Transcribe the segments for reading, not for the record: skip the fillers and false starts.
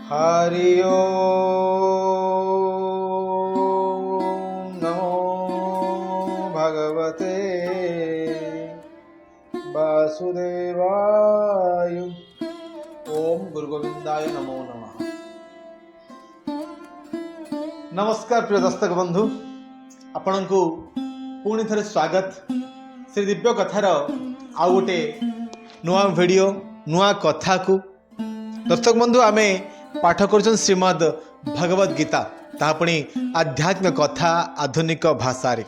हरि नमो भगवते वासुदेवाय। ओम गुरु गोविंदाय नमो नमः। नमस्कार प्रिय दर्शक बंधु, आपण को पुणी थे स्वागत श्री दिव्य कथार आउ गोटे नुआ वीडियो नुआ कथा को। दर्शक बंधु आमे पाठ कर श्रीमद भगवद गीता, ता पुणी आध्यात्मिक कथा आधुनिक भाषा रे।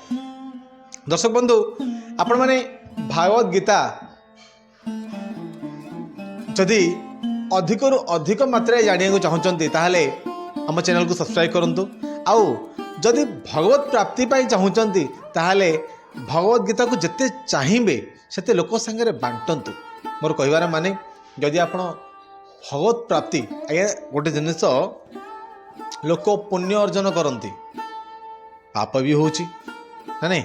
दर्शक बंधु आपण माने भागवत गीता जदि अधिक रु अधिक मात्रा जानिया चाहते ताहले आम चैनल को सब्सक्राइब करंतु। आउ जदि भगवत प्राप्ति पाई चाहते ताहले भगवत गीता को जिते चाहिए सेते लोक संगे बांटंतु। मोर कहबार माने जदि आपण भगवत प्राप्ति आगे गोटे जिनिस लोक पुण्य अर्जन करती, पाप भी होची ना नहीं।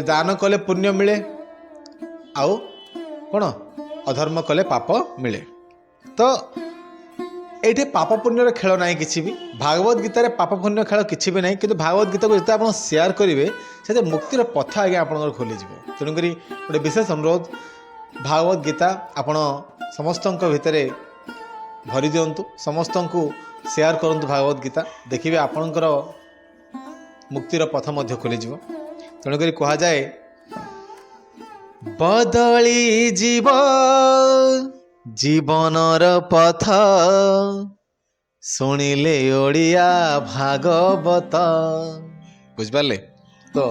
दान कले पुण्य मिले, आउ कौन अधर्म कले पाप मिले। तो ये पाप पुण्यर खेल ना कि भी भागवत गीतार पाप पुण्य खेल कि भी ना। कि भागवत गीता को जिते आप सेयार करेंगे से मुक्तिर पथ आगे आप खोलीज। तेणुक गोटे विशेष अनुरोध, भागवत गीता आपण समस्त भितर भरी दिंतु, समस्त को सेयार करंतु। भागवत गीता देखिए आपणकर मुक्तिर पथ मध्य खोलीज। तेणुक कह जाए बदली जीव जीवनर पथ शुणिले ओडिया भागवत। बुझिपारे तो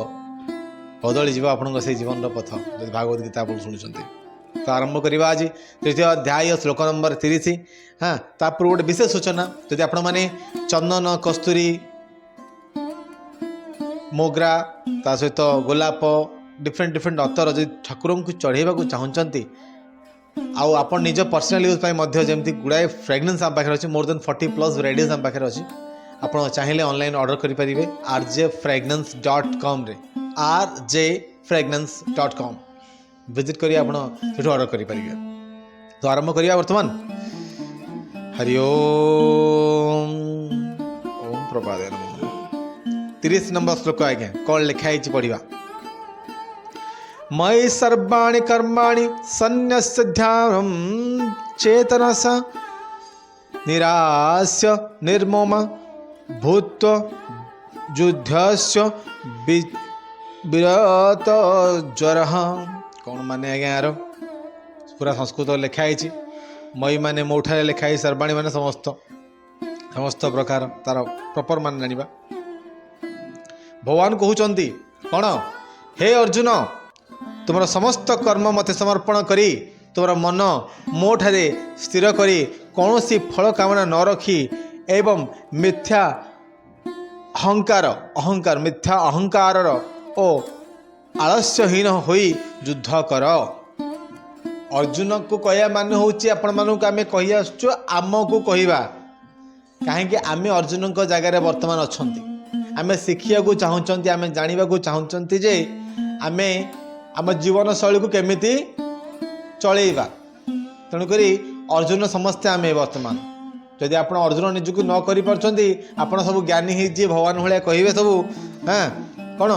बदली जीव आपण से जीवन पथ जो भागवत गीता आप शुणुंट। तो आरंभ करवा आज तृतीय अध्याय श्लोक नंबर 30। हाँ, तापर गोटे विशेष सूचना, जदि आपण माने चंदन कस्तूरी मोगरा ता सहित गोलाप डिफरेंट डिफरेंट अतर जदि ठाकुर को चढ़ेवा चाहते आउ आप निज पर्सनल यूज जमी गुड़ाए फ्रेग्रेन्स आम पाखे अच्छे, मोर देन 40+ वेराइटीज आम पाखे अच्छी। आप चाहिए ऑनलाइन ऑर्डर करेंगे rjfragrance.com रे, rjfragrance.com विजिट करिए आप ऑर्डर करेंगे। तो आरंभ करिए वर्तमान। हरि ओम ओम प्रभात 30 नंबर श्लोक आज्ञा कौन लिखाई पढ़ा। मयि सर्वाणि कर्माणि सन्न्यस्य ध्यानं चेतनस निरास्य निर्मम भूत्वा युद्धस्य विरत ज्वरः। कौन माने आज्ञा यार पूरा संस्कृत लिखाई। मई माने मोठारे लिखाई, सर्वाणी माने समस्त समस्त प्रकार तार प्रॉपर मान जानिबा। भगवान कहउचंती कौन, हे अर्जुन तुमर समस्त कर्म मते समर्पण करी तुमर मन मोठारे स्थिर करी कौन सी फल कामना न रखी एवं मिथ्या अहंकार मिथ्या अहंकार ओ आलस्यहीन होई युद्ध कर। अर्जुन को कहया मान हूँ आपण मानक आम कही आसु आम को कहवा कहीं आम अर्जुन जगार वर्तमान अच्छा आम शिखा चाहूँ आम जानवा चाहूँ जे आम आम जीवन शैली को केमिति चलेबा। तेणुक अर्जुन समस्ते आम वर्तमान जदि आप अर्जुन निजक न कर सब ज्ञानी ही भगवान भाया कहे सब। हाँ कौन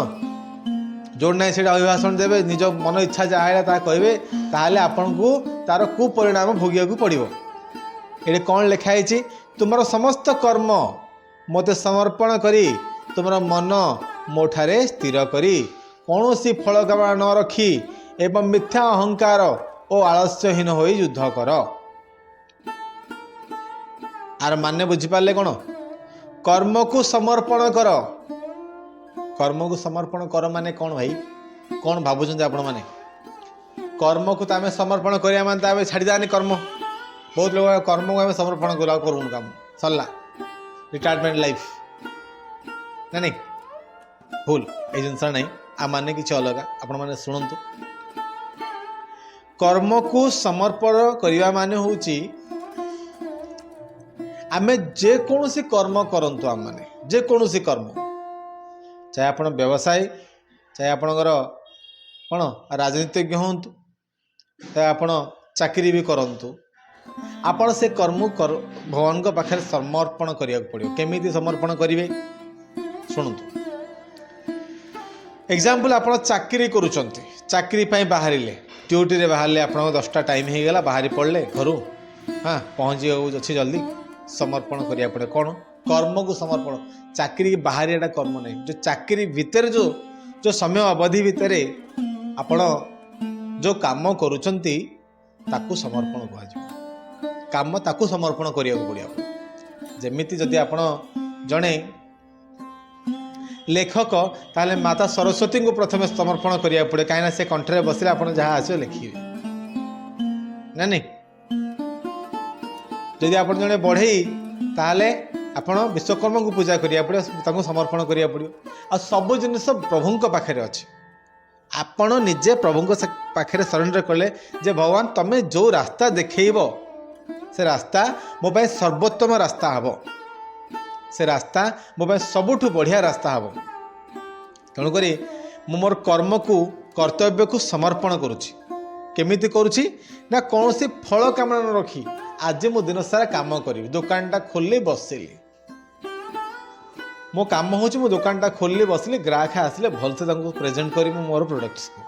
जो ना से अभिभाषण देवे निज मन इच्छा जहाँ ता कहे ताहले आपन को तार कुपरिणाम भोगिया पड़ो। ये कौन लिखाई, तुमर समस्त कर्म मते समर्पण करी तुमर मन मोठारे स्थिर करी कौन सी फल कामना न रखी एवं मिथ्या अहंकार ओ आलस्यहीन हो युद्ध कर। आर माने बुझिपारे कौन, कर्म को समर्पण कर। कर्म को समर्पण कर माने कौन भाई, कौन भावुं आपण मैंने कर्म को तो आम समर्पण करिया माने आम छाड़ीदानी कर्म। बहुत लोग कर्म को आम समर्पण करूँ काम सरला रिटायरमेंट लाइफ ना नहीं, भूल ये जिनस नहीं आ माने कि अलग। आपण मैंने शुणु, कर्म को समर्पण करने माने होची आमे जेकोसी कर्म करंतु, आम माने जेकोसी कर्म, चाहे आपण व्यवसाय, चाहे आपणकर कौन राजनीतिज्ञ हूँ, चाहे आपण चाकरी भी करंतु, ଆପଣ ସେ କର୍ମ ଭଗବାନଙ୍କ ପାଖରେ ସମର୍ପଣ କରିବାକୁ ପଡ଼ିବ। କେମିତି ସମର୍ପଣ କରିବେ ଶୁଣନ୍ତୁ। ଏକ୍ଜାମ୍ପଲ୍, ଆପଣ ଚାକିରି କରୁଛନ୍ତି, ଚାକିରି ପାଇଁ ବାହାରିଲେ, ଡ୍ୟୁଟିରେ ବାହାରିଲେ, ଆପଣଙ୍କ 10ଟା ଟାଇମ୍ ହେଇଗଲା, ବାହାରି ପଡ଼ିଲେ ଘରୁ, ପହଞ୍ଚିବାକୁ ଅଛି ଜଲ୍ଦି, ସମର୍ପଣ କରିବାକୁ ପଡ଼େ। କ'ଣ? କର୍ମକୁ ସମର୍ପଣ। ଚାକିରି ବାହାରିବାଟା କର୍ମ ନାହିଁ। ଯେଉଁ ଚାକିରି ଭିତରେ ଯେଉଁ ସମୟ ଅବଧି ଭିତରେ ଆପଣ ଯେଉଁ କାମ କରୁଛନ୍ତି ତାକୁ ସମର୍ପଣ କୁହାଯିବ। କାମ ତାକୁ ସମର୍ପଣ କରିବାକୁ ପଡ଼ିବ। ଯେମିତି ଯଦି ଆପଣ ଜଣେ ଲେଖକ, ତାହେଲେ ମାତା ସରସ୍ୱତୀଙ୍କୁ ପ୍ରଥମେ ସମର୍ପଣ କରିବାକୁ ପଡ଼େ, କାହିଁକିନା ସେ କଣ୍ଠରେ ବସିଲେ ଆପଣ ଯାହା ଆସିବ ଲେଖିବେ ନା ନାଇଁ। ଯଦି ଆପଣ ଜଣେ ବଢ଼େଇ, ତାହେଲେ ଆପଣ ବିଶ୍ୱକର୍ମାଙ୍କୁ ପୂଜା କରିବାକୁ ପଡ଼ିବ, ତାଙ୍କୁ ସମର୍ପଣ କରିବାକୁ ପଡ଼ିବ। ଆଉ ସବୁ ଜିନିଷ ପ୍ରଭୁଙ୍କ ପାଖରେ ଅଛି। ଆପଣ ନିଜେ ପ୍ରଭୁଙ୍କ ପାଖରେ ସରେଣ୍ଡର କଲେ ଯେ ଭଗବାନ ତମେ ଯେଉଁ ରାସ୍ତା ଦେଖେଇବ ସେ ରାସ୍ତା ମୋ ପାଇଁ ସର୍ବୋତ୍ତମ ରାସ୍ତା ହେବ, ସେ ରାସ୍ତା ମୋ ପାଇଁ ସବୁଠୁ ବଢ଼ିଆ ରାସ୍ତା ହେବ। ତେଣୁକରି ମୁଁ ମୋର କର୍ତ୍ତବ୍ୟକୁ ସମର୍ପଣ କରୁଛି। କେମିତି କରୁଛି ନା କୌଣସି ଫଳ କାମନା ନ ରଖି ଆଜି ମୁଁ ଦିନ ସାରା କାମ କରିବି। ଦୋକାନଟା ଖୋଲିଲି ବସିଲି, ମୋ କାମ ହେଉଛି ମୁଁ ଦୋକାନଟା ଖୋଲିଲି ବସିଲି, ଗ୍ରାହକ ଆସିଲେ ଭଲସେ ତାଙ୍କୁ ପ୍ରେଜେଣ୍ଟ କରିବି ମୋର ପ୍ରଡକ୍ଟସକୁ।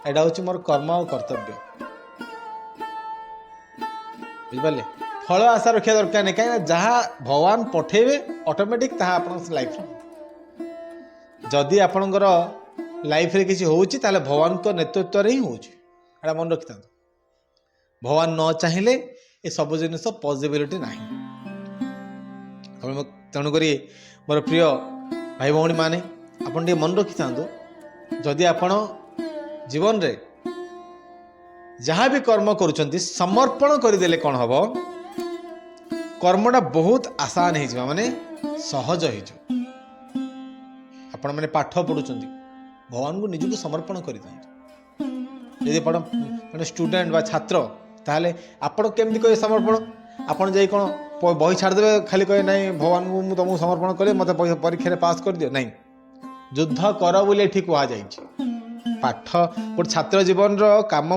ଏଇଟା ହେଉଛି ମୋର କର୍ମ ଆଉ କର୍ତ୍ତବ୍ୟ। ବୁଝିପାରିଲେ? ଫଳ ଆଶା ରଖିବା ଦରକାର ନାହିଁ, କାହିଁକିନା ଯାହା ଭଗବାନ ପଠେଇବେ ଅଟୋମେଟିକ୍ ତାହା ଆପଣଙ୍କ ଲାଇଫ୍ରେ। ଯଦି ଆପଣଙ୍କର ଲାଇଫ୍ରେ କିଛି ହେଉଛି ତାହେଲେ ଭଗବାନଙ୍କ ନେତୃତ୍ୱରେ ହିଁ ହେଉଛି, ଏଇଟା ମନେ ରଖିଥାନ୍ତୁ। ଭଗବାନ ନ ଚାହିଁଲେ ଏସବୁ ଜିନିଷ ପସିବିଲିଟି ନାହିଁ। ତେଣୁକରି ମୋର ପ୍ରିୟ ଭାଇ ଭଉଣୀମାନେ, ଆପଣ ଟିକେ ମନେ ରଖିଥାନ୍ତୁ, ଯଦି ଆପଣ ଜୀବନରେ ଯାହା ବି କର୍ମ କରୁଛନ୍ତି ସମର୍ପଣ କରିଦେଲେ କ'ଣ ହେବ, କର୍ମଟା ବହୁତ ଆସାନ ହେଇଯିବ, ମାନେ ସହଜ ହେଇଯିବ। ଆପଣମାନେ ପାଠ ପଢ଼ୁଛନ୍ତି, ଭଗବାନଙ୍କୁ ନିଜକୁ ସମର୍ପଣ କରିଦିଅନ୍ତୁ। ଯଦି ଆପଣ ମାନେ ଷ୍ଟୁଡେଣ୍ଟ ବା ଛାତ୍ର, ତାହେଲେ ଆପଣ କେମିତି କହିବେ ସମର୍ପଣ? ଆପଣ ଯାଇ କ'ଣ ବହି ଛାଡ଼ିଦେବେ, ଖାଲି କହିବେ ନାହିଁ ଭଗବାନଙ୍କୁ ମୁଁ ତୁମକୁ ସମର୍ପଣ କଲି, ମୋତେ ପରୀକ୍ଷାରେ ପାସ୍ କରିଦିଅ? ନାହିଁ, ଯୁଦ୍ଧ କର ବୋଲି ଏଠି କୁହାଯାଇଛି। ପାଠ, ଗୋଟେ ଛାତ୍ର ଜୀବନର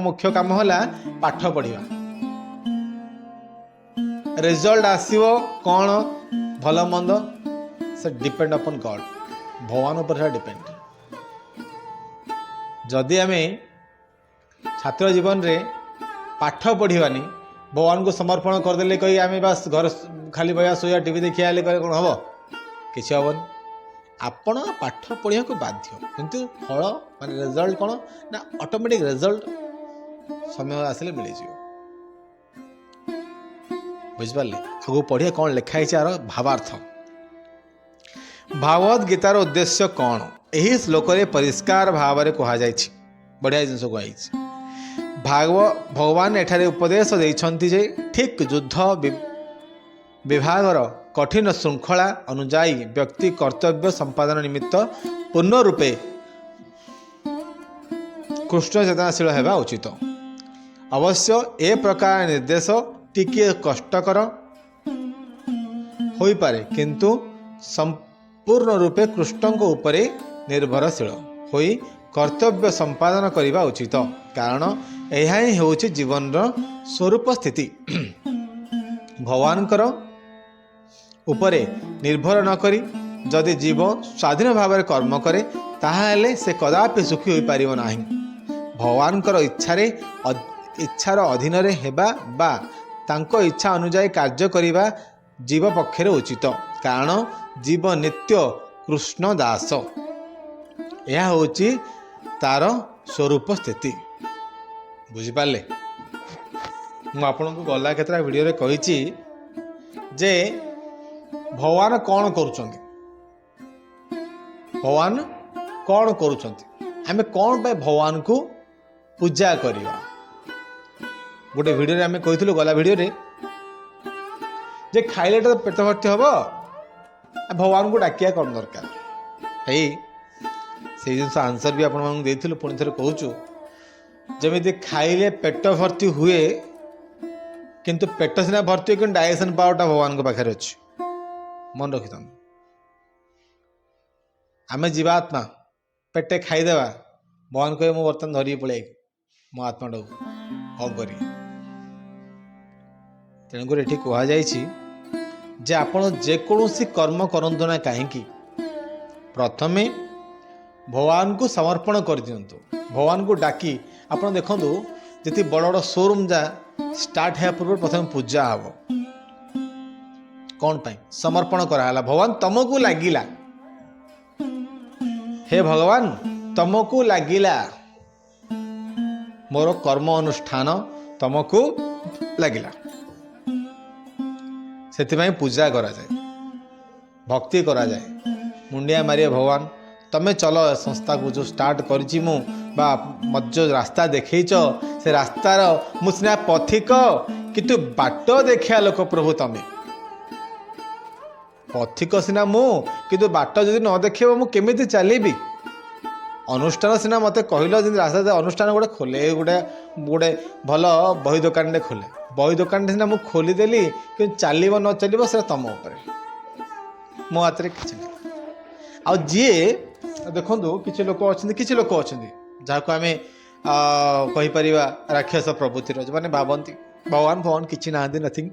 ମୁଖ୍ୟ କାମ ହେଲା ପାଠ ପଢ଼ିବା। ରେଜଲ୍ଟ ଆସିବ କ'ଣ ଭଲ ମନ୍ଦ, ସେ ଡିପେଣ୍ଡ ଅପନ୍ ଗଡ୍, ଭଗବାନ ଉପରେ ସେଟା ଡିପେଣ୍ଡ। ଯଦି ଆମେ ଛାତ୍ର ଜୀବନରେ ପାଠ ପଢ଼ିବାନି, ଭଗବାନଙ୍କୁ ସମର୍ପଣ କରିଦେଲେ କହି ଆମେ ବାସ୍ ଘରେ ଖାଲି ବହିବା ଶୋଇବା ଟିଭି ଦେଖିବା ହେଲେ କହିଲେ କ'ଣ ହେବ? କିଛି ହେବନି। ଆପଣ ପାଠ ପଢ଼ିବାକୁ ବାଧ୍ୟ, କିନ୍ତୁ ଫଳ ମାନେ ରେଜଲ୍ଟ କ'ଣ ନା ଅଟୋମେଟିକ୍ ରେଜଲ୍ଟ ସମୟ ଆସିଲେ ମିଳିଯିବ। ବୁଝିପାରିଲେ? ଆଗକୁ ପଢ଼ିବା କ'ଣ ଲେଖା ହେଇଛି, ଆର ଭାବାର୍ଥ। ଭାଗବତ ଗୀତାର ଉଦ୍ଦେଶ୍ୟ କ'ଣ ଏହି ଶ୍ଲୋକରେ ପରିଷ୍କାର ଭାବରେ କୁହାଯାଇଛି। ବଢ଼ିଆ ଜିନିଷ କୁହାଯାଇଛି। ଭଗବାନ ଏଠାରେ ଉପଦେଶ ଦେଇଛନ୍ତି ଯେ ଠିକ୍ ଯୁଦ୍ଧ ବିଭାଗର କଠିନ ଶୃଙ୍ଖଳା ଅନୁଯାୟୀ ବ୍ୟକ୍ତି କର୍ତ୍ତବ୍ୟ ସମ୍ପାଦନ ନିମିତ୍ତ ପୂର୍ଣ୍ଣ ରୂପେ କୃଷ୍ଣ ଚେତନାଶୀଳ ହେବା ଉଚିତ। ଅବଶ୍ୟ ଏ ପ୍ରକାର ନିର୍ଦ୍ଦେଶ ଟିକିଏ କଷ୍ଟକର ହୋଇପାରେ, କିନ୍ତୁ ସମ୍ପୂର୍ଣ୍ଣ ରୂପେ କୃଷ୍ଣଙ୍କ ଉପରେ ନିର୍ଭରଶୀଳ ହୋଇ କର୍ତ୍ତବ୍ୟ ସମ୍ପାଦନ କରିବା ଉଚିତ, କାରଣ ଏହା ହିଁ ହେଉଛି ଜୀବନର ସ୍ୱରୂପ ସ୍ଥିତି। ଭଗବାନଙ୍କର ଉପରେ ନିର୍ଭର ନ କରି ଯଦି ଜୀବ ସ୍ୱାଧୀନ ଭାବରେ କର୍ମ କରେ, ତାହେଲେ ସେ କଦାପି ସୁଖୀ ହୋଇପାରିବ ନାହିଁ। ଭଗବାନଙ୍କର ଇଚ୍ଛାର ଅଧୀନରେ ହେବା ବା ତାଙ୍କ ଇଚ୍ଛା ଅନୁଯାୟୀ କାର୍ଯ୍ୟ କରିବା ଜୀବ ପକ୍ଷରେ ଉଚିତ, କାରଣ ଜୀବ ନିତ୍ୟ କୃଷ୍ଣ ଦାସ। ଏହା ହେଉଛି ତାର ସ୍ୱରୂପ ସ୍ଥିତି। ବୁଝିପାରିଲେ? ମୁଁ ଆପଣଙ୍କୁ ଗଲା କେତେଟା ଭିଡ଼ିଓରେ କହିଛି ଯେ ଭଗବାନ କ'ଣ କରୁଛନ୍ତି, ଭଗବାନ କ'ଣ କରୁଛନ୍ତି, ଆମେ କ'ଣ ପାଇଁ ଭଗବାନଙ୍କୁ ପୂଜା କରିବା। ଗୋଟେ ଭିଡ଼ିଓରେ ଆମେ କହିଥିଲୁ, ଗଲା ଭିଡ଼ିଓରେ, ଯେ ଖାଇଲେଟା ତ ପେଟ ଭର୍ତ୍ତି ହେବ, ଭଗବାନଙ୍କୁ ଡାକିବା କ'ଣ ଦରକାର। ଏଇ ସେଇ ଜିନିଷ ଆନ୍ସର ବି ଆପଣମାନଙ୍କୁ ଦେଇଥିଲୁ, ପୁଣି ଥରେ କହୁଛୁ। ଯେମିତି ଖାଇଲେ ପେଟ ଭର୍ତ୍ତି ହୁଏ, କିନ୍ତୁ ପେଟ ସିନା ଭର୍ତ୍ତି ହୁଏ, କିନ୍ତୁ ଡାଇଜେସନ୍ ପାୱାରଟା ଭଗବାନଙ୍କ ପାଖରେ ଅଛି। ମନେ ରଖିଥାନ୍ତୁ। ଆମେ ଜୀବାତ୍ମା, ପେଟେ ଖାଇଦେବା, ଭଗବାନ କହିବେ ମୁଁ ବର୍ତ୍ତମାନ ଧରିକି ପଳେଇ ମୋ ଆତ୍ମାଟାକୁ, କ'ଣ କରିବି? ତେଣୁକରି ଏଠି କୁହାଯାଇଛି ଯେ ଆପଣ ଯେକୌଣସି କର୍ମ କରନ୍ତୁ ନା କାହିଁକି ପ୍ରଥମେ ଭଗବାନଙ୍କୁ ସମର୍ପଣ କରିଦିଅନ୍ତୁ। ଭଗବାନଙ୍କୁ ଡାକି ଆପଣ ଦେଖନ୍ତୁ ଯଦି ବଡ଼ ବଡ଼ ସୋରୁମ୍ ଯା ଷ୍ଟାର୍ଟ ହେବା ପୂର୍ବରୁ ପ୍ରଥମେ ପୂଜା ହେବ। କ'ଣ ପାଇଁ? ସମର୍ପଣ କରାହେଲା। ଭଗବାନ ତମକୁ ଲାଗିଲା, ହେ ଭଗବାନ ତମକୁ ଲାଗିଲା, ମୋର କର୍ମ ଅନୁଷ୍ଠାନ ତମକୁ ଲାଗିଲା। ସେଥିପାଇଁ ପୂଜା କରାଯାଏ, ଭକ୍ତି କରାଯାଏ, ମୁଣ୍ଡିଆ ମାରିଏ ଭଗବାନ ତମେ ଚଲ ସଂସ୍ଥାକୁ ଯେଉଁ ଷ୍ଟାର୍ଟ କରିଛି ମୁଁ ବା ମୋତେ ଯେଉଁ ରାସ୍ତା ଦେଖେଇଛ ସେ ରାସ୍ତାର ମୁଁ ସିନା ପଥିକ କିନ୍ତୁ ବାଟ ଦେଖିଆ ଲୋକ ପ୍ରଭୁ ତମେ। ପଥିକ ସିନା ମୁଁ କିନ୍ତୁ ବାଟ ଯଦି ନ ଦେଖେଇବ ମୁଁ କେମିତି ଚାଲିବି? ଅନୁଷ୍ଠାନ ସିନା ମୋତେ କହିଲ ଯେମିତି ରାସ୍ତା ଅନୁଷ୍ଠାନ ଗୋଟେ ଖୋଲେ, ଗୋଟେ ଭଲ ବହି ଦୋକାନଟେ ଖୋଲେ, ବହି ଦୋକାନଟେ ସିନା ମୁଁ ଖୋଲିଦେଲି କିନ୍ତୁ ଚାଲିବ ନ ଚାଲିବ ସେଟା ତମ ଉପରେ, ମୋ ହାତରେ କିଛି ନାହିଁ। ଆଉ ଯିଏ ଦେଖନ୍ତୁ କିଛି ଲୋକ ଅଛନ୍ତି ଯାହାକୁ ଆମେ କହିପାରିବା ରାକ୍ଷସ ପ୍ରବୃତ୍ତିର, ଯେଉଁମାନେ ଭାବନ୍ତି ଭଗବାନ କିଛି ନାହାନ୍ତି, ନଥିଙ୍ଗ,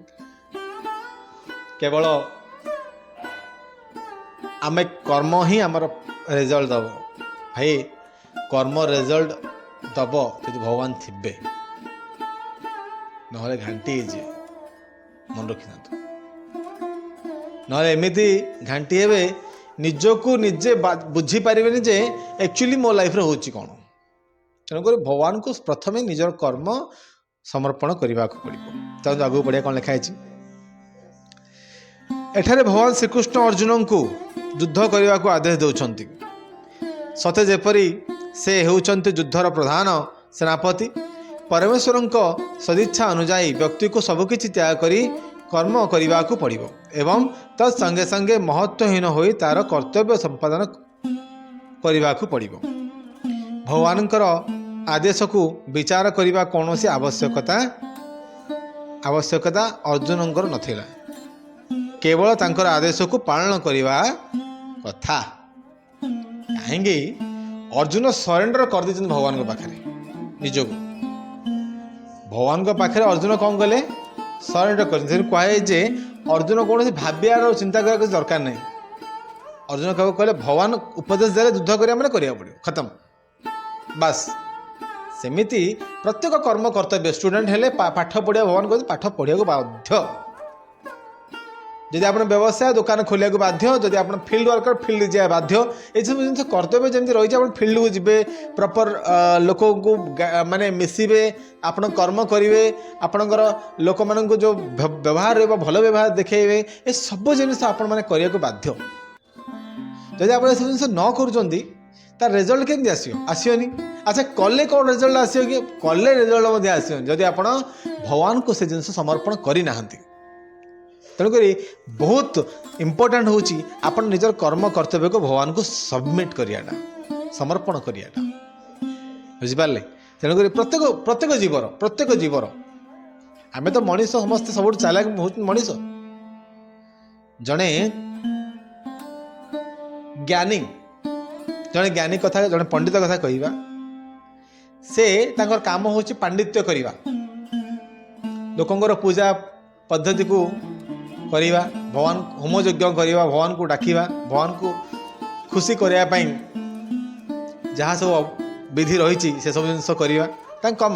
କେବଳ ଆମେ କର୍ମ ହିଁ ଆମର ରେଜଲ୍ଟ ଦେବ। ଭାଇ କର୍ମ ରେଜଲ୍ଟ ଦେବ ଯଦି ଭଗବାନ ଥିବେ, ନହେଲେ ଘାଣ୍ଟି ହେଇଯିବେ, ମନେ ରଖିଥାନ୍ତୁ। ନହେଲେ ଏମିତି ଘାଣ୍ଟି ହେବେ ନିଜକୁ ନିଜେ ବୁଝିପାରିବେନି ଯେ ଆକ୍ଚୁଆଲି ମୋ ଲାଇଫରେ ହେଉଛି କ'ଣ। ତେଣୁକରି ଭଗବାନଙ୍କୁ ପ୍ରଥମେ ନିଜର କର୍ମ ସମର୍ପଣ କରିବାକୁ ପଡ଼ିବ। ତାହେଲେ ଆଗକୁ ପଢ଼ିବା କ'ଣ ଲେଖା ହେଇଛି ଏଠାରେ। ଭଗବାନ ଶ୍ରୀକୃଷ୍ଣ ଅର୍ଜୁନଙ୍କୁ ଯୁଦ୍ଧ କରିବାକୁ ଆଦେଶ ଦେଉଛନ୍ତି, ସତେ ଯେପରି ସେ ହେଉଛନ୍ତି ଯୁଦ୍ଧର ପ୍ରଧାନ ସେନାପତି। ପରମେଶ୍ୱରଙ୍କ ସଦିଚ୍ଛା ଅନୁଯାୟୀ ବ୍ୟକ୍ତିକୁ ସବୁକିଛି ତ୍ୟାଗ କରି କର୍ମ କରିବାକୁ ପଡ଼ିବ ଏବଂ ତତ୍ ସଙ୍ଗେ ସଙ୍ଗେ ମହତ୍ଵହୀନ ହୋଇ ତାର କର୍ତ୍ତବ୍ୟ ସମ୍ପାଦନ କରିବାକୁ ପଡ଼ିବ। ଭଗବାନଙ୍କର ଆଦେଶକୁ ବିଚାର କରିବା କୌଣସି ଆବଶ୍ୟକତା ଅର୍ଜୁନଙ୍କର ନଥିଲା, କେବଳ ତାଙ୍କର ଆଦେଶକୁ ପାଳନ କରିବା କଥା। କାହିଁକି ଅର୍ଜୁନ ସରେଣ୍ଡର କରିଦେଇଛନ୍ତି ଭଗବାନଙ୍କ ପାଖରେ ନିଜକୁ। ଭଗବାନଙ୍କ ପାଖରେ ଅର୍ଜୁନ କ'ଣ କଲେ? ସରେଣ୍ଡର କରିଛନ୍ତି। ସେଠି କୁହାଯାଇଛି ଯେ ଅର୍ଜୁନ କୌଣସି ଭାବିବାର ଚିନ୍ତା କରିବା କିଛି ଦରକାର ନାହିଁ। ଅର୍ଜୁନ କାହାକୁ କହିଲେ ଭଗବାନ ଉପଦେଶ ଦେଲେ ଯୁଦ୍ଧ କରିବା ମାନେ କରିବାକୁ ପଡ଼ିବ, ଖତମ, ବାସ୍। ସେମିତି ପ୍ରତ୍ୟେକ କର୍ମ କର୍ତ୍ତବ୍ୟ, ଷ୍ଟୁଡେଣ୍ଟ ହେଲେ ପାଠ ପଢ଼ିବା, ଭଗବାନ କହୁଛନ୍ତି ପାଠ ପଢ଼ିବାକୁ ବାଧ୍ୟ। ଯଦି ଆପଣ ବ୍ୟବସାୟ ଦୋକାନ ଖୋଲିବାକୁ ବାଧ୍ୟ, ଯଦି ଆପଣ ଫିଲ୍ଡ ୱାର୍କର ଫିଲ୍ଡ ଯିବା ବାଧ୍ୟ। ଏସବୁ ଜିନିଷ କର୍ତ୍ତବ୍ୟ ଯେମିତି ରହିଛି, ଆପଣ ଫିଲ୍ଡକୁ ଯିବେ, ପ୍ରପର ଲୋକଙ୍କୁ ମାନେ ମିଶିବେ, ଆପଣ କର୍ମ କରିବେ, ଆପଣଙ୍କର ଲୋକମାନଙ୍କୁ ଯେଉଁ ବ୍ୟବହାର ରହିବ ଭଲ ବ୍ୟବହାର ଦେଖେଇବେ, ଏସବୁ ଜିନିଷ ଆପଣମାନେ କରିବାକୁ ବାଧ୍ୟ। ଯଦି ଆପଣ ଏସବୁ ଜିନିଷ ନ କରୁଛନ୍ତି ତାର ରେଜଲ୍ଟ କେମିତି ଆସିବନି। ଆଚ୍ଛା କଲେ କ'ଣ ରେଜଲ୍ଟ ଆସିବ କି? କଲେ ରେଜଲ୍ଟ ମଧ୍ୟ ଆସିବନି ଯଦି ଆପଣ ଭଗବାନଙ୍କୁ ସେ ଜିନିଷ ସମର୍ପଣ କରିନାହାନ୍ତି। ତେଣୁକରି ବହୁତ ଇମ୍ପୋର୍ଟାଣ୍ଟ ହେଉଛି ଆପଣ ନିଜର କର୍ମ କର୍ତ୍ତବ୍ୟକୁ ଭଗବାନଙ୍କୁ ସବମିଟ୍ କରିବାଟା, ସମର୍ପଣ କରିବାଟା, ବୁଝିପାରିଲେ? ତେଣୁକରି ପ୍ରତ୍ୟେକ ଜୀବର ଆମେ ତ ମଣିଷ, ସମସ୍ତେ ସବୁଠୁ ଚାଲାକ ମଣିଷ। ଜଣେ ଜ୍ଞାନୀ କଥା, ଜଣେ ପଣ୍ଡିତ କଥା କହିବା, ସେ ତାଙ୍କର କାମ ହେଉଛି ପାଣ୍ଡିତ୍ୟ କରିବା, ଲୋକଙ୍କର ପୂଜା ପଦ୍ଧତିକୁ କରିବା, ଭଗବାନ ହୋମ ଯଜ୍ଞ କରିବା, ଭଗବାନଙ୍କୁ ଡାକିବା, ଭଗବାନଙ୍କୁ ଖୁସି କରିବା ପାଇଁ ଯାହା ସବୁ ବିଧି ରହିଛି ସେସବୁ ଜିନିଷ କରିବା ତାଙ୍କ କାମ।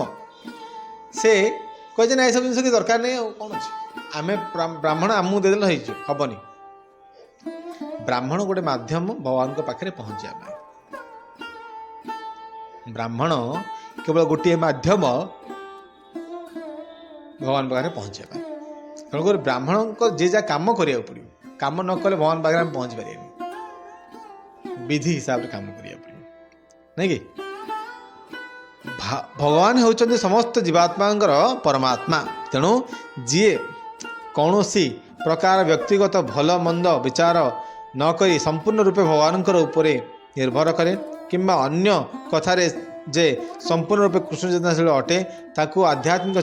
ସେ କହିছে ନା ଏସବୁ ଜିନିଷ କିଛି ଦରକାର ନାହିଁ, ଆଉ କ'ଣ ଅଛି, ଆମେ ବ୍ରାହ୍ମଣ ଆମକୁ ଦେଇଦେଲେ ହେଇଯିବ, ହେବନି। ବ୍ରାହ୍ମଣ ଗୋଟେ ମାଧ୍ୟମ ଭଗବାନଙ୍କ ପାଖରେ ପହଞ୍ଚିବା ପାଇଁ। ବ୍ରାହ୍ମଣ କେବଳ ଗୋଟିଏ ମାଧ୍ୟମ ଭଗବାନ ପାଖରେ ପହଞ୍ଚିବା ପାଇଁ। ତେଣୁକରି ବ୍ରାହ୍ମଣଙ୍କ ଯିଏ ଯାହା କାମ କରିବାକୁ ପଡ଼ିବ, କାମ ନ କଲେ ଭଗବାନ ପାଖରେ ଆମେ ପହଞ୍ଚି ପାରିବାନି। ବିଧି ହିସାବରେ କାମ କରିବାକୁ ପଡ଼ିବ, ନାଇଁ କି? ଭଗବାନ ହେଉଛନ୍ତି ସମସ୍ତ ଜୀବାତ୍ମାଙ୍କର ପରମାତ୍ମା। ତେଣୁ ଯିଏ କୌଣସି ପ୍ରକାର ବ୍ୟକ୍ତିଗତ ଭଲ ମନ୍ଦ ବିଚାର ନ କରି ସମ୍ପୂର୍ଣ୍ଣ ରୂପେ ଭଗବାନଙ୍କର ଉପରେ ନିର୍ଭର କରେ କିମ୍ବା ଅନ୍ୟ କଥାରେ ଯେ ସମ୍ପୂର୍ଣ୍ଣ ରୂପେ କୃଷ୍ଣ ଚେତନାଶୀଳ ଅଟେ, ତାକୁ ଆଧ୍ୟାତ୍ମିକ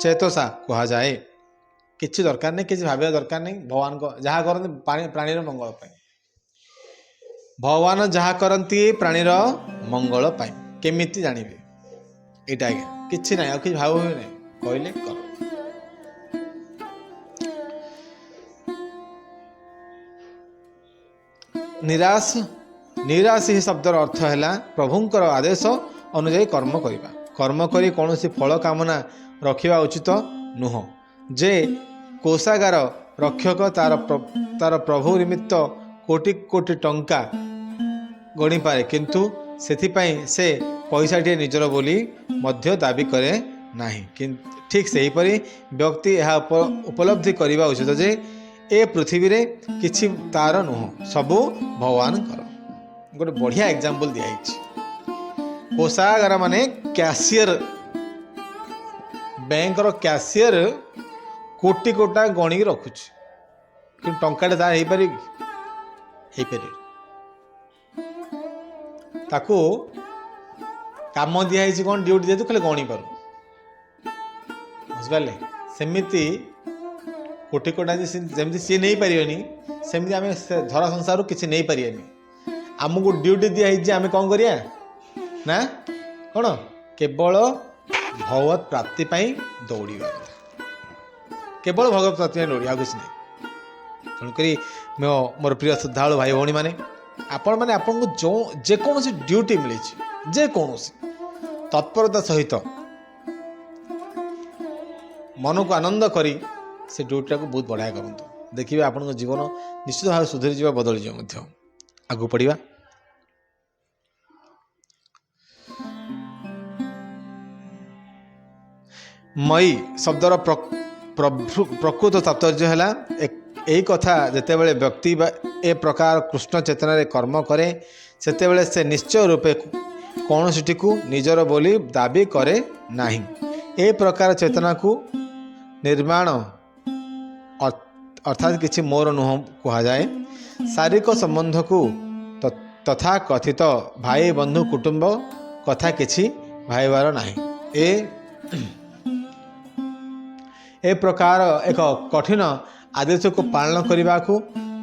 ଚେତସା କୁହାଯାଏ। କିଛି ଦରକାର ନାହିଁ, କିଛି ଭାବିବା ଦରକାର ନାହିଁ। ଭଗବାନଙ୍କ ଯାହା କରନ୍ତି ପ୍ରାଣୀର ମଙ୍ଗଳ ପାଇଁ। ଭଗବାନ ଯାହା କରନ୍ତି ପ୍ରାଣୀର ମଙ୍ଗଳ ପାଇଁ। କେମିତି ଜାଣିବେ? ଏଇଟା ଆଜ୍ଞା, କିଛି ନାହିଁ, ଆଉ କିଛି ଭାବ ନାହିଁ। कहले कर। निराश निराश ही शब्दर अर्थ है प्रभुंकर आदेश अनुजाई कर्म करवा। कर्म करी कौन फल कामना रखा उचित नुह। जे कोषागार रक्षक तार प्रभु निमित्त कोटि कोटि टंका गणी पारे, किंतु सेथिपाई से पैसाटे निजर बोली मध्य दाबी करे नाही। ठीक सेहीपरि व्यक्ति यह उपलब्धि करने उचित जे ए पृथ्वी रे किछि तार नुह, सबू भगवान कर। गोटे बढ़िया एग्जांपल दिया कोषागार माने कैशियर, बैंक रो कैशियर कोटि कोटा गणी रखुच कि टंकाटे तार हो पारे ताको काम दिखाई कौन ड्यूटी दिया खाली गणी पार बुझिपारे। सेमिति कोटि कोटा जमी सी नहीं पारे सेमती आम धरा संसार किसी नहीं पारे। आमको ड्यूटी दिखाई आम कौन करिया ना कौन केवल भगवत प्राप्ति दौड़ा, केवल भगवत प्राप्ति दौड़ी आ किसी नहीं। तेणुक मोर प्रिय श्रद्धालु भाई भौणी मैंने आपण मैंने आपन को जो जेकोसी ड्यूटी मिली जेकोसी तत्परता सहित मन को आनंद करी से ड्यूटी को बहुत बढ़िया करते, देखिए आपन जीवन निश्चित भाव सुधरी जा बदली जा आगू पढ़ा। मई शब्दर प्रकृत तात्पर्य है यही कथा जेतेबेले व्यक्ति ए प्रकार कृष्ण चेतना रे कर्म करे सेतेबेले से निश्चय रूपे कौन सी को निजर बोली दाबी करे नाही। ए प्रकार चेतना को निर्माण अर्थात किछि मोर नुह कहा जाए। शारीरिक संबंध को तथा कथित भाई बंधु कुटुंब कथा किछि भाईबार नाही। ए प्रकार एक कठिन आदेश को पालन करने को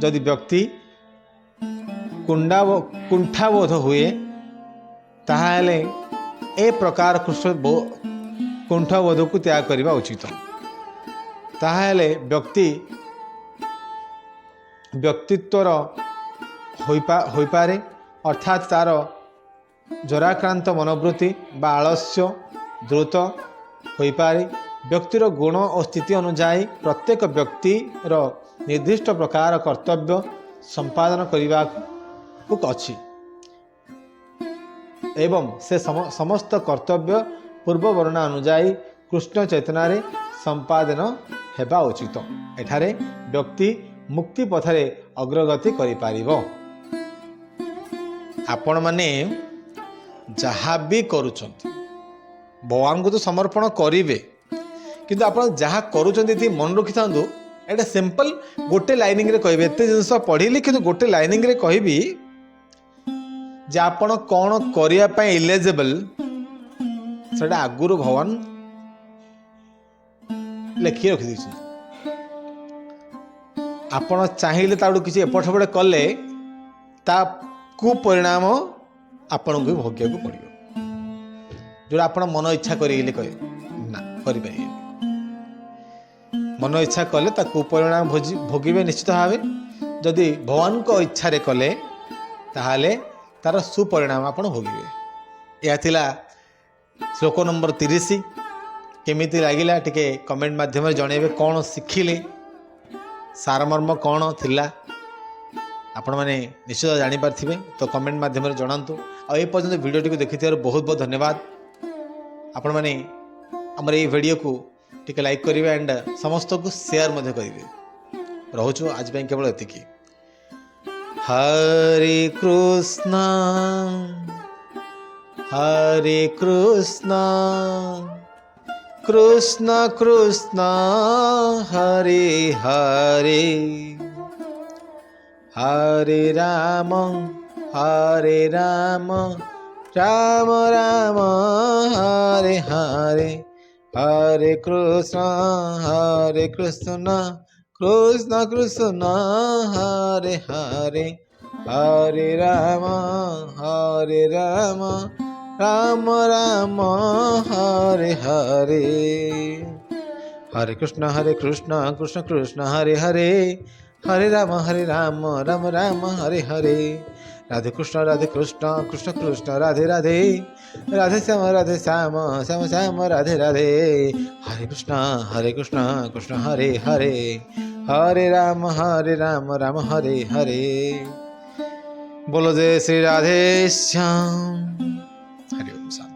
यदि व्यक्ति कुंठाबोध हुए ताहले ए प्रकार कृष्ण कुंठबोध को त्याग करने उचित। ताहले व्यक्तित्वर हो पारे अर्थात तार जराक्रांत मनोवृत्ति बा आलस्य द्रुत हो पारे। व्यक्तिर गुण और स्थिति अनुजाई प्रत्येक व्यक्तिर निर्दिष्ट प्रकार कर्तव्य संपादन करने को अच्छी एवं से समस्त कर्तव्य पूर्व वर्णना अनुजाई कृष्ण चेतना रे संपादन हेबा उचित। एठारे व्यक्ति मुक्ति पथरे अग्रगति करि पारिबो। आपण माने जहाँ भी करूछंती भगवान को तो समर्पण करिवे, किंतु आपण जहाँ करूछंती मन रखि थांदो। एटा सिंपल गोटे लाइनिंग रे कहबे, एते जिंस पढ़िली किंतु गोटे लाइनिंग रे कहबी जे आपण कौन करिया पय इलिजिबल सेटा आगुरु भगवान लेखि रखि दिछन। आपण चाहिए ताडू किसी एपट सेपट कले ता कुपरिणाम आपण को भोग्य को पड़ो। जो आप मन इच्छा करें कहे ना कर मन इच्छा कले ता कुपरिणाम भोगे निश्चित भाव। जदि भगवान को इच्छा रे कले ताहले तार सुपरिणाम आप भोगे। यह श्लोक नंबर 30। केमिति लागिला टिके कमेंट माध्यम जनइबे, कौन शिखिले सारमर्म कौन थिला आपण मैंने निश्चित जानी पार्थिबे। तो कमेंट माध्यम जनातु। आ पर्यंत वीडियो टी देखि बहुत बहुत धन्यवाद। आपण मैंने आमर ये वीडियो को टिके लाइक करेंगे एंड समस्त को शेयर मध्य करेंगे। रोचु आज केवल एतिकी। हरे कृष्ण कृष्ण कृष्ण हरे हरे हरे राम राम राम हरे हरे हरे कृष्ण कृष्ण कृष्ण हरे हरे हरे राम राम राम हरे हरे। हरे कृष्ण कृष्ण कृष्ण हरे हरे, हरे राम राम राम हरे हरे। राधे कृष्ण कृष्ण कृष्ण राधे राधे, राधे श्याम श्याम श्याम राधे राधे। हरे कृष्ण कृष्ण हरे हरे, हरे राम राम हरे हरे। बोलो जय श्री राधे श्याम। हरि ओम।